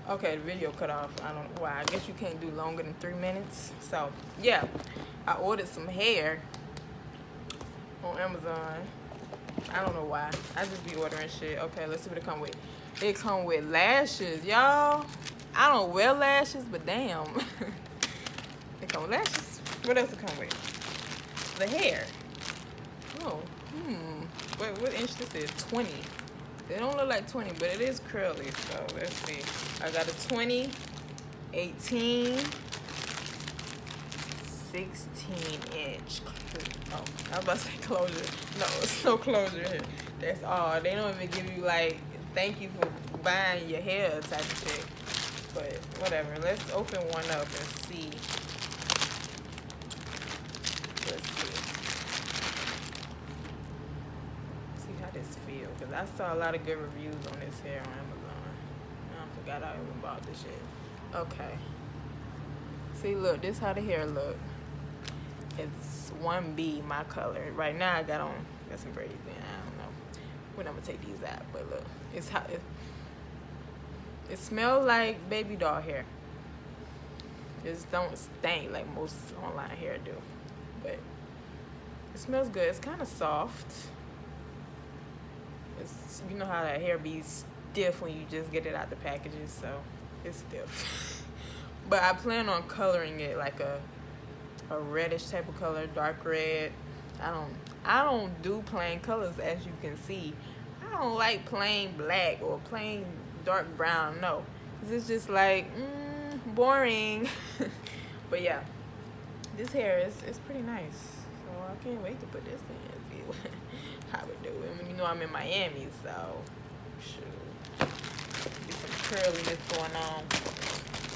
Okay, the video cut off. I don't know why. I guess you can't do longer than 3 minutes. So, yeah. I ordered some hair on Amazon. I don't know why. I just be ordering shit. Okay, let's see what it come with. It come with lashes, y'all. I don't wear lashes, but damn. It come with lashes. What else it come with? The hair. Oh, what inch this is? 20. They don't look like 20, but it is curly. So let's see. I got a 20, 18, 16-inch. Oh, I was about to say closure. No, it's no closure here. That's all. They don't even give you like, thank you for buying your hair type of shit. But whatever. Let's open one up and see. Let's see. See how this feels. Because I saw a lot of good reviews on this hair on Amazon. I forgot I even bought this shit. Okay. See, look. This how the hair look. It's 1B, my color. Right now I got some braids in. I don't know when I'm gonna take these out, but look, it's how it smells like baby doll hair. Just don't stink like most online hair do, but it smells good. It's kind of soft. It's, you know how that hair be stiff when you just get it out the packages, so it's stiff. But I plan on coloring it like a reddish type of color, dark red. I don't do plain colors, as you can see. I don't like plain black or plain dark brown, no. 'Cause it's just like, boring. But yeah, this hair is pretty nice. So I can't wait to put this in and see how it do. I mean, you know I'm in Miami, so shoot. Get some curliness going on.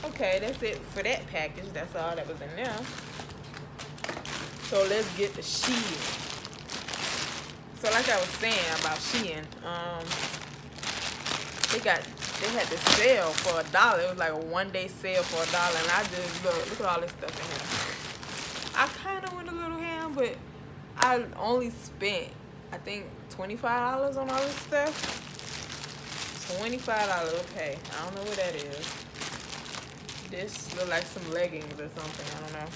Okay, that's it for that package. That's all that was in there. So let's get the Shein. So like I was saying about Shein, they had this sale for $1. It was like a 1-day sale for $1, and I just look at all this stuff in here. I kind of went a little ham, but I only spent, I think, $25 on all this stuff. $25, okay. I don't know what that is. This look like some leggings or something. I don't know.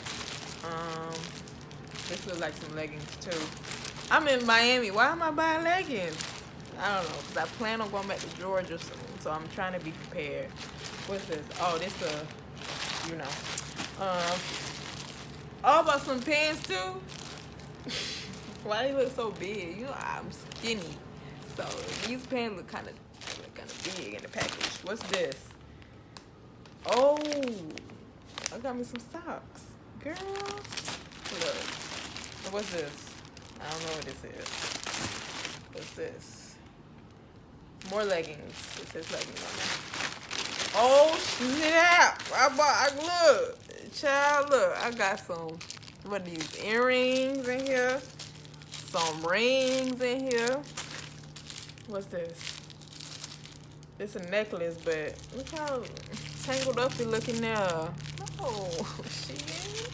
This looks like some leggings too. I'm in Miami. Why am I buying leggings? I don't know. Because I plan on going back to Georgia soon. So I'm trying to be prepared. What's this? Oh, this you know. Oh, about some pants too? Why they look so big? You know, I'm skinny. So these pants look kind of big in the package. What's this? Oh, I got me some socks. Girl. Look. What's this? I don't know what this is. What's this? More leggings. It says leggings on there. Oh snap! Look, child, look. I got some. What are these? Earrings in here. Some rings in here. What's this? It's a necklace, but look how tangled up you look in there. No, shit.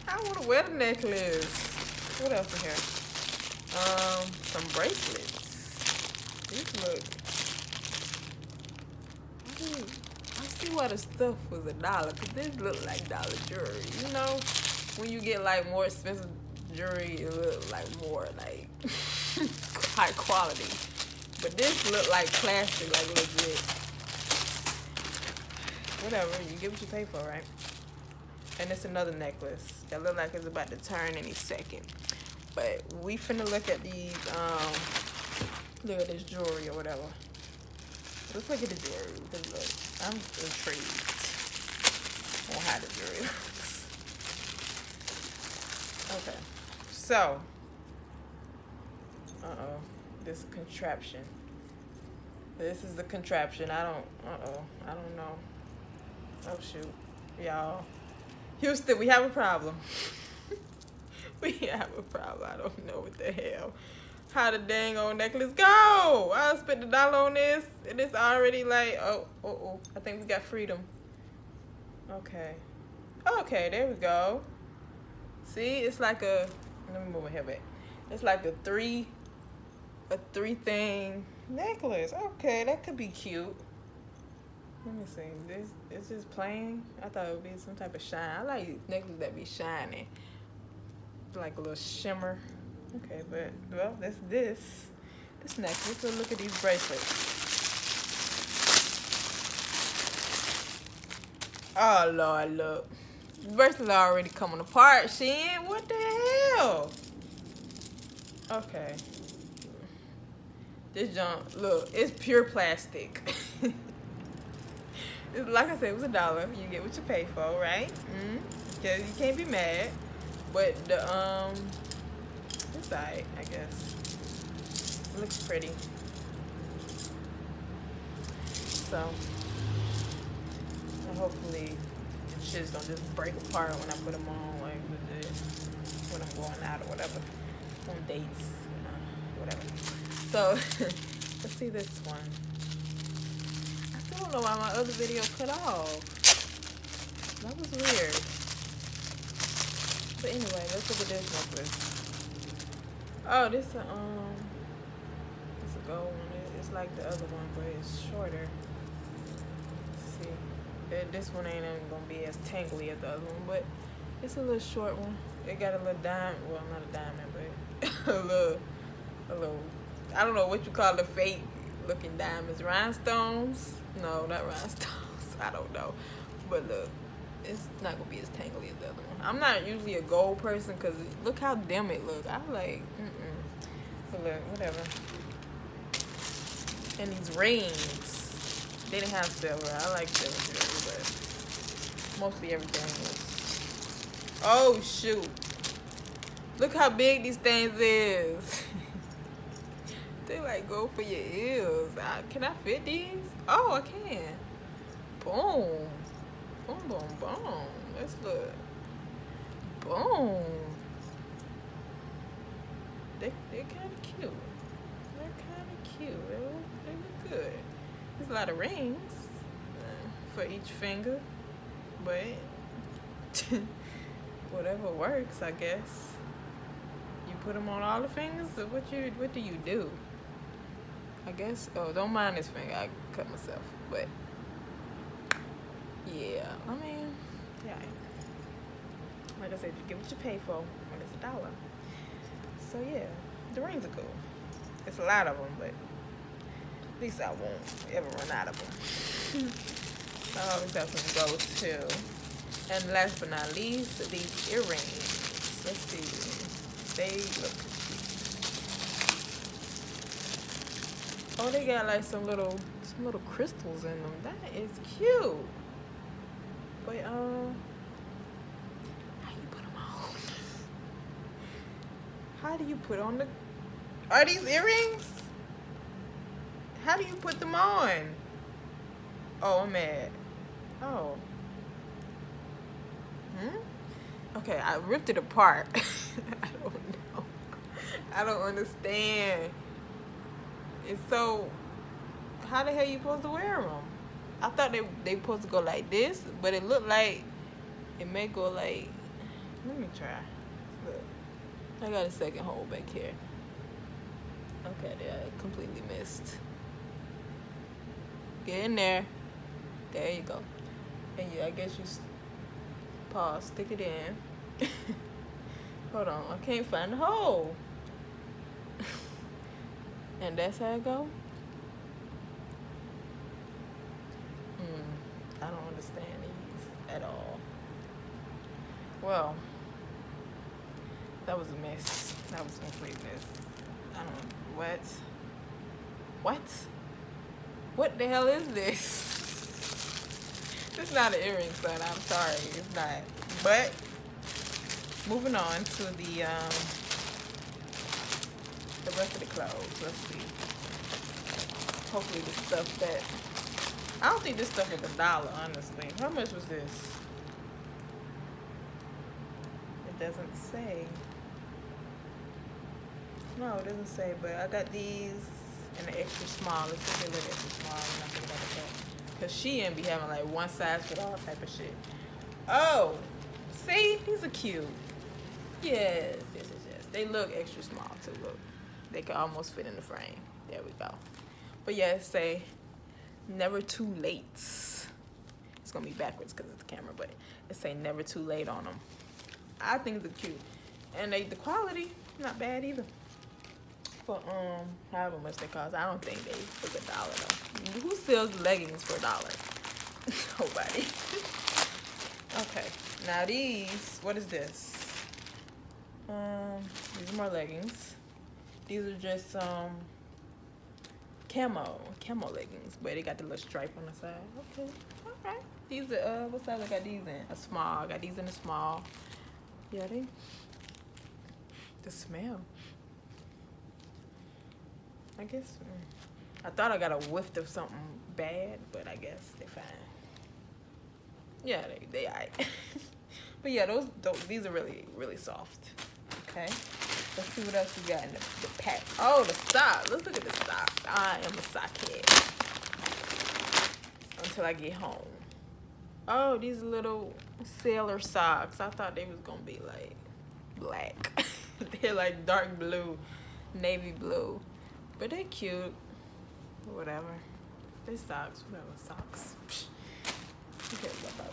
I want to wear the necklace. What else in here? Some bracelets. These look. I see why the stuff was $1. Cause this look like dollar jewelry. You know, when you get like more expensive jewelry, it look like more like high quality. But this look like plastic, like legit. Whatever, you get what you pay for, right? And it's another necklace that look like it's about to turn any second. But we finna look at these, look at this jewelry or whatever. Let's look at the jewelry. Because look, I'm intrigued on how the jewelry looks. Okay, so, this contraption. This is the contraption. I don't know. Oh shoot, y'all. Houston, we have a problem. We have a problem. I don't know what the hell. How the dang old necklace go? I spent $1 on this, and it's already like, oh. I think we got freedom. Okay, there we go. See, it's like a. Let me move my hair back. It's like a three thing necklace. Okay, that could be cute. Let me see. This it's just plain. I thought it would be some type of shine. I like necklaces that be shining, like a little shimmer. Okay, but well, that's this necklace. So look at these bracelets. Oh Lord, look. The bracelets are already coming apart. Shein, what the hell? Okay. This junk, look, it's pure plastic. It's, like I said, it was $1. You get what you pay for, right? Cause you can't be mad. But the it's alright, I guess. It looks pretty. So, and hopefully, the shits don't just break apart when I put them on, like when I'm going out or whatever, on dates, whatever. So, let's see this one. I still don't know why my other video cut off. That was weird. But anyway, let's look at this necklace. Oh, this it's a gold one. It's like the other one, but it's shorter. Let's see. This one ain't even gonna be as tangly as the other one, but it's a little short one. It got a little diamond. Well, not a diamond, but a little. I don't know what you call the fake looking diamonds. Rhinestones? No, not rhinestones. I don't know. But look, it's not gonna be as tangly as the other one. I'm not usually a gold person because look how dim it look. I'm like, But look, whatever. And these rings, they didn't have silver. I like silver, but mostly everything was. Oh shoot! Look how big these things is. They like go for your ears. Can I fit these? Oh, I can. Boom. Boom, boom, boom. Let's look. Boom. They're kind of cute. They're kind of cute. They look good. There's a lot of rings for each finger, but whatever works, I guess. You put them on all the fingers. So what do you do? I guess. Oh, don't mind this finger. I cut myself, but yeah. I mean, yeah. Like I said, you get what you pay for when it's $1. So yeah, the rings are cool. It's a lot of them, but at least I won't ever run out of them. I always have some go-to. And last but not least, these earrings. Let's see. They look cute. Oh, they got like some little crystals in them. That is cute. But how you put them on? How do you put on the? Are these earrings? How do you put them on? Oh, I'm mad. Oh. Okay, I ripped it apart. I don't know. I don't understand. It's so. How the hell you supposed to wear them? I thought they supposed to go like this, but it looked like it may go like. Let me try. Look, I got a second hole back here. Okay, I completely missed. Get in there. There you go. And I guess you pause, stick it in. Hold on, I can't find the hole. And that's how it go? I don't understand these at all. Well, that was a mess. That was a complete mess. I don't know. What? What? What the hell is this? It's not an earring set. I'm sorry. It's not. But, moving on to the rest of the clothes. Let's see. Hopefully the stuff that... I don't think this stuff was $1, honestly. How much was this? It doesn't say. No, it doesn't say, but I got these in the extra small. Let's see if they look extra small and nothing about that. Because Shein be having like one size for all type of shit. Oh, see? These are cute. Yes. They look extra small too, look. They can almost fit in the frame. There we go. But yeah, say never too late. It's gonna be backwards because it's the camera, but it say never too late on them. I think they're cute, and the quality not bad either. For however much they cost, I don't think they was $1 though. Who sells leggings for $1? Nobody. Okay, now these. What is this? These are more leggings. These are just camo leggings, but they got the little stripe on the side. Okay, all right. These are what size I got these in? A small. I got these in a small. Yeah, the smell. I guess I thought I got a whiff of something bad, but I guess they're fine. Yeah, they alright. But yeah, these are really soft. Okay, let's see what else we got in the pack. Oh, the socks. Let's look at the socks. I am a sockhead until I get home. Oh, these little sailor socks. I thought they was gonna be like black. They're like dark blue, navy blue, but they're cute. Whatever. They're socks. Whatever socks. Who cares about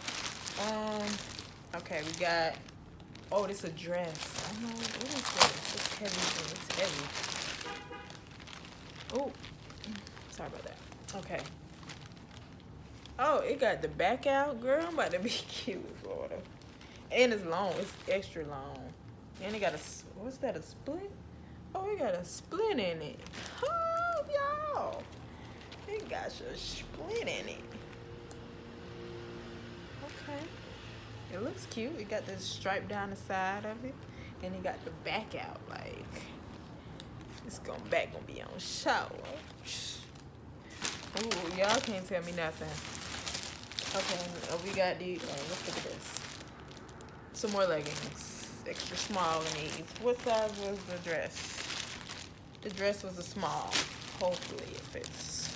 that? Okay, we got. Oh, this a dress. I don't know. What is this? It's heavy. It's heavy. Oh, sorry about that. Okay. Oh, it got the back out, girl. I'm about to be cute in Florida. And it's long. It's extra long. And it got a, what's that, a split? Oh, it got a split in it. Oh, y'all. It got a split in it. Okay. It looks cute. It got this stripe down the side of it. And it got the back out. Like, it's back gonna be on show. Ooh, y'all can't tell me nothing. Okay, we got these. Oh, let's look at this. Some more leggings. Extra small in these. What size was the dress? The dress was a small. Hopefully it fits.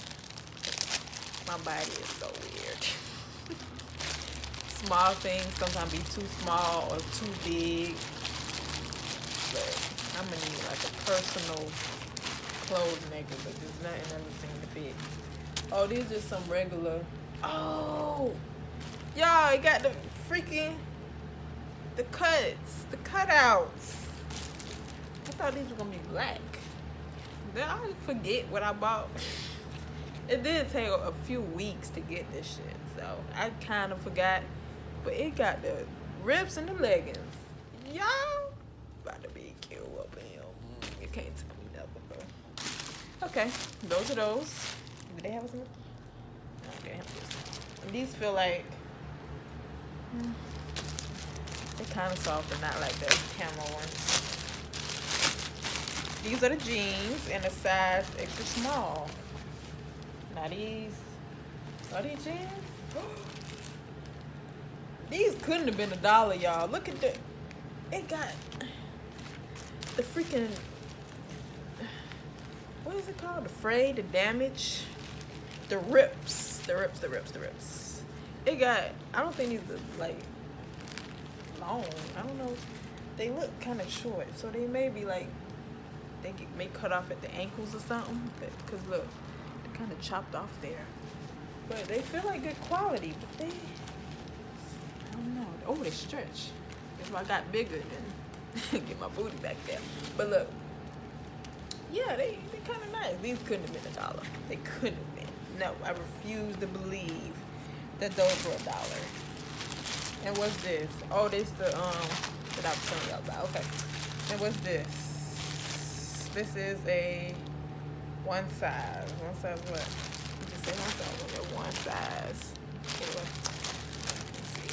My body is so weird. Small things sometimes be too small or too big. But I'm gonna need like a personal clothes maker, but there's nothing ever seem to fit. Oh, these are some regular. Oh, y'all, it got the freaking the cuts, the cutouts. I thought these were gonna be black. Then I forget what I bought. It did take a few weeks to get this shit, so I kind of forgot. But it got the rips and the leggings. Y'all about to be cute up in here. You can't tell me nothing, bro. Okay, those are those. Do they have some? No, they have this. And these feel like they're kind of soft, but not like the camo ones. These are the jeans in a size extra small. Now these are these jeans. These couldn't have been $1, y'all. Look at the. It got the freaking. What is it called? The fray, the damage, the rips, the rips. It got. I don't think these are like long. I don't know. They look kind of short, so they may be like may cut off at the ankles or something. Because look, they're kind of chopped off there. But they feel like good quality. But they, I don't know. Oh, they stretch. If I got bigger, then get my booty back there. But look, yeah, they kind of nice. These couldn't have been $1. They couldn't have been. No, I refuse to believe that those were $1. And what's this? Oh, this the that I was telling y'all about. Okay. And what's this? This is a one size. One size what? You just say one size. Okay, one size. Anyway. Let's see.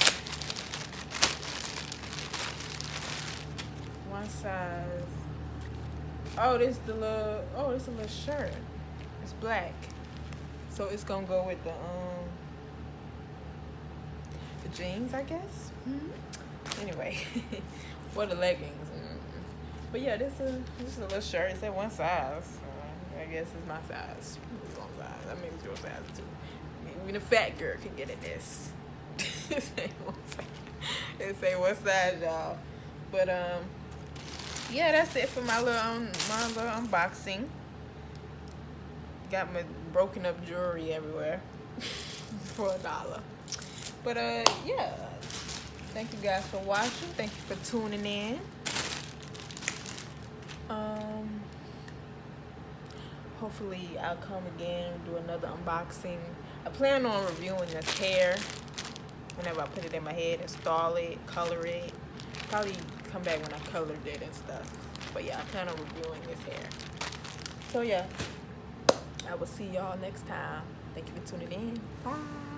One size. Oh, this the little. Oh, it's a little shirt. It's black. So it's gonna go with the jeans, I guess. Anyway, for the leggings. But yeah, this is a little shirt. It's at one size. I guess it's my size. It's one size. That means your size too. Even a fat girl can get in this. It say one size, y'all. But yeah, that's it for my little unboxing. Got my broken up jewelry everywhere for $1. But yeah. Thank you guys for watching. Thank you for tuning in. Hopefully I'll come again and do another unboxing. I plan on reviewing this hair whenever I put it in my head, install it, color it. Probably come back when I colored it and stuff. But yeah, I plan on reviewing this hair. So yeah, I will see y'all next time. Thank you for tuning in. Bye.